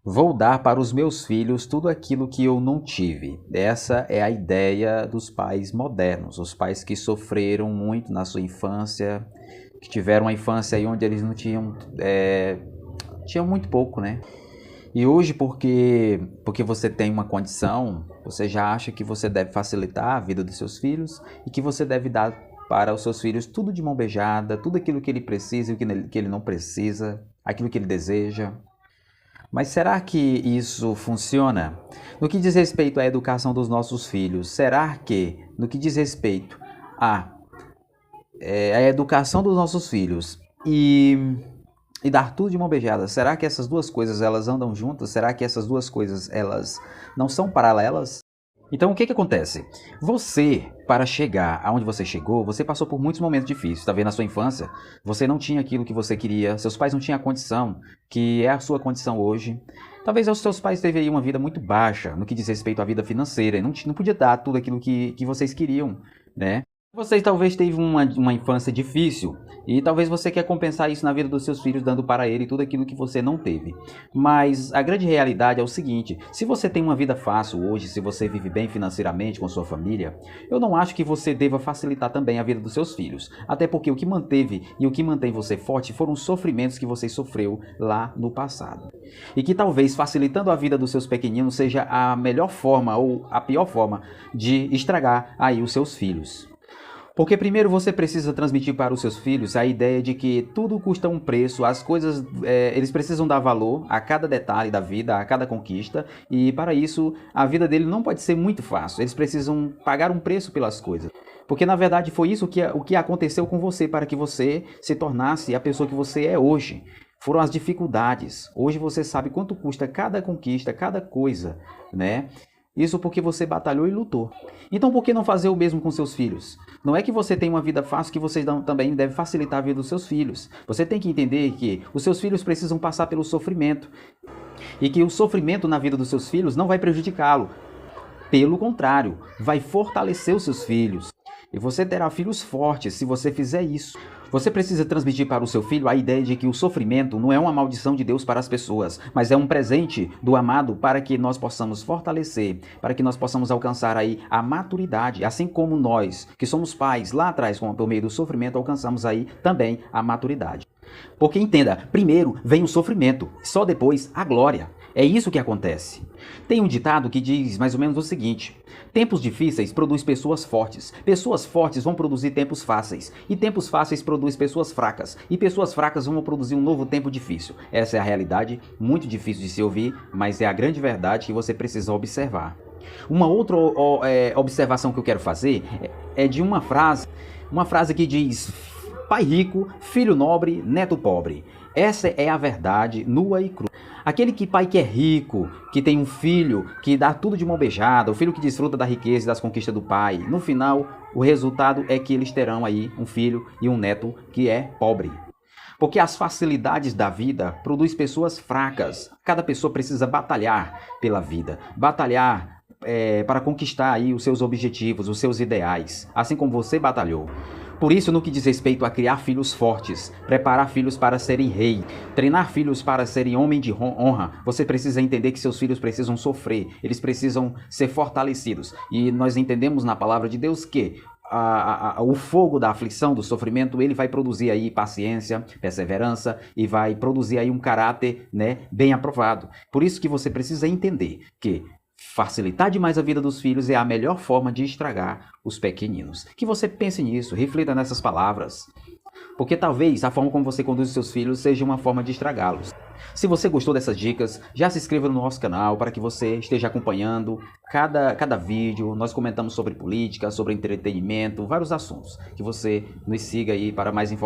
Vou dar para os meus filhos tudo aquilo que eu não tive. Essa é a ideia dos pais modernos, os pais que sofreram muito na sua infância, que tiveram uma infância aí onde eles não tinham, tinham muito pouco, né? E hoje, porque você tem uma condição, você já acha que você deve facilitar a vida dos seus filhos e que você deve dar para os seus filhos tudo de mão beijada, tudo aquilo que ele precisa e o que ele não precisa, aquilo que ele deseja. Mas será que isso funciona? No que diz respeito à educação dos nossos filhos, será que, no que diz respeito à, à educação dos nossos filhos e dar tudo de mão beijada, será que essas duas coisas elas andam juntas? Será que essas duas coisas elas não são paralelas? Então, o que acontece? Você, para chegar aonde você chegou, você passou por muitos momentos difíceis. Tá vendo? Na sua infância, você não tinha aquilo que você queria, seus pais não tinham a condição, que é a sua condição hoje. Talvez os seus pais teve aí uma vida muito baixa no que diz respeito à vida financeira, e não podia dar tudo aquilo que vocês queriam, né? Você talvez teve uma infância difícil e talvez você quer compensar isso na vida dos seus filhos dando para ele tudo aquilo que você não teve. Mas a grande realidade é o seguinte, se você tem uma vida fácil hoje, se você vive bem financeiramente com sua família, eu não acho que você deva facilitar também a vida dos seus filhos. Até porque o que manteve e o que mantém você forte foram os sofrimentos que você sofreu lá no passado. E que talvez facilitando a vida dos seus pequeninos seja a melhor forma ou a pior forma de estragar aí os seus filhos. Porque primeiro você precisa transmitir para os seus filhos a ideia de que tudo custa um preço, as coisas, eles precisam dar valor a cada detalhe da vida, a cada conquista, e para isso a vida dele não pode ser muito fácil, eles precisam pagar um preço pelas coisas. Porque na verdade foi isso o que aconteceu com você para que você se tornasse a pessoa que você é hoje. Foram as dificuldades. Hoje você sabe quanto custa cada conquista, cada coisa, né? Isso porque você batalhou e lutou. Então por que não fazer o mesmo com seus filhos? Não é que você tem uma vida fácil que você também deve facilitar a vida dos seus filhos. Você tem que entender que os seus filhos precisam passar pelo sofrimento. E que o sofrimento na vida dos seus filhos não vai prejudicá-lo. Pelo contrário, vai fortalecer os seus filhos. E você terá filhos fortes se você fizer isso. Você precisa transmitir para o seu filho a ideia de que o sofrimento não é uma maldição de Deus para as pessoas, mas é um presente do amado para que nós possamos fortalecer, para que nós possamos alcançar aí a maturidade, assim como nós, que somos pais lá atrás, por meio do sofrimento, alcançamos aí também a maturidade. Porque entenda, primeiro vem o sofrimento, só depois a glória. É isso que acontece. Tem um ditado que diz mais ou menos o seguinte: tempos difíceis produzem pessoas fortes vão produzir tempos fáceis, e tempos fáceis produzem pessoas fracas, e pessoas fracas vão produzir um novo tempo difícil. Essa é a realidade, muito difícil de se ouvir, mas é a grande verdade que você precisa observar. Uma outra observação que eu quero fazer é de uma frase que diz: pai rico, filho nobre, neto pobre. Essa é a verdade nua e crua. Aquele pai que é rico, que tem um filho que dá tudo de mão beijada, o filho que desfruta da riqueza e das conquistas do pai, no final, o resultado é que eles terão aí um filho e um neto que é pobre. Porque as facilidades da vida produzem pessoas fracas. Cada pessoa precisa batalhar pela vida, batalhar para conquistar aí os seus objetivos, os seus ideais, assim como você batalhou. Por isso, no que diz respeito a criar filhos fortes, preparar filhos para serem rei, treinar filhos para serem homem de honra, você precisa entender que seus filhos precisam sofrer, eles precisam ser fortalecidos. E nós entendemos na palavra de Deus que o fogo da aflição, do sofrimento, ele vai produzir aí paciência, perseverança e vai produzir aí um caráter, né, bem aprovado. Por isso que você precisa entender que facilitar demais a vida dos filhos é a melhor forma de estragar os pequeninos. Que você pense nisso, reflita nessas palavras. Porque talvez a forma como você conduz os seus filhos seja uma forma de estragá-los. Se você gostou dessas dicas, já se inscreva no nosso canal para que você esteja acompanhando cada vídeo. Nós comentamos sobre política, sobre entretenimento, vários assuntos. Que você nos siga aí para mais informações.